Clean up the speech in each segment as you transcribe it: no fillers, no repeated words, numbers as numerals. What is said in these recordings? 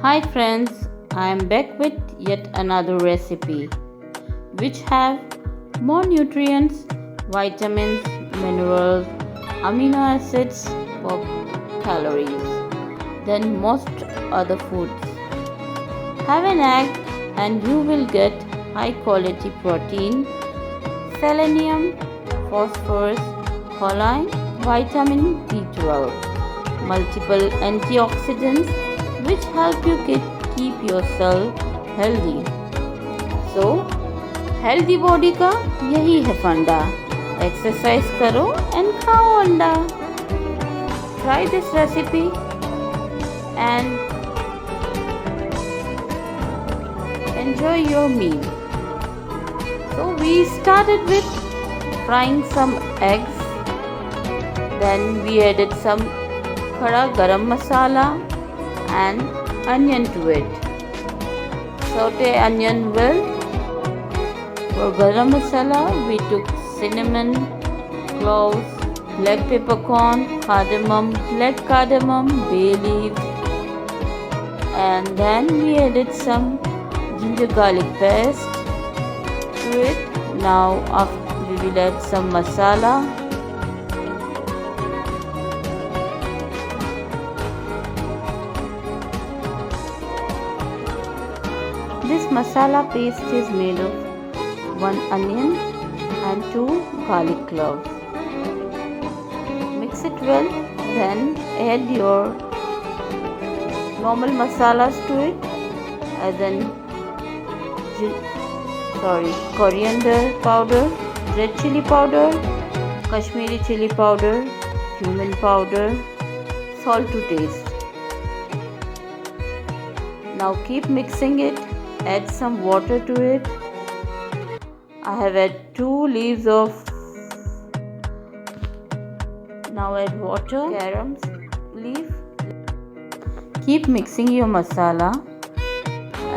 Hi friends, I am back with yet another recipe which have more nutrients, vitamins, minerals, amino acids or calories than most other foods. Have an egg and you will get high quality protein, selenium, phosphorus, choline, vitamin B12, multiple antioxidants which help you keep yourself healthy. So, healthy body का यही है फंडा. Exercise करो and खाओ अंडा. Try this recipe and enjoy your meal. So we started with frying some eggs. Then we added some khada garam masala and onion to it. Saute onion well. For garam masala we took cinnamon, cloves, black peppercorn, cardamom, black cardamom, bay leaves, and then we added some ginger garlic paste to it. Now after we will add some masala. This masala paste is made of 1 onion and 2 garlic cloves. Mix it well, then add your normal masalas to it, as in coriander powder, red chili powder, Kashmiri chili powder, cumin powder, salt to taste. Now keep mixing it. Add some water to it. I have added 2 leaves of. Now add water, carom leaf. Keep mixing your masala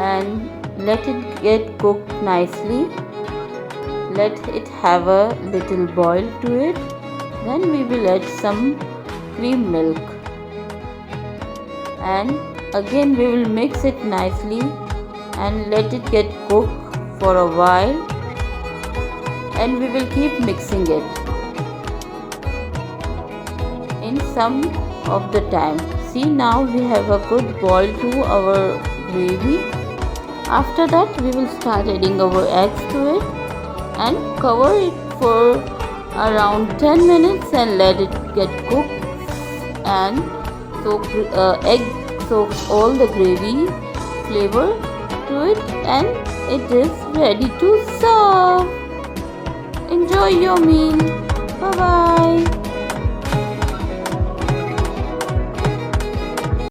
and let it get cooked nicely. Let it have a little boil to it. Then we will add some cream milk. And again we will mix it nicely and let it get cooked for a while, and we will keep mixing it in some of the time. See, now we have a good boil to our gravy. After that we will start adding our eggs to it and cover it for around 10 minutes and let it get cooked, and egg soaks all the gravy flavor to it, and it is ready to serve. Enjoy your meal.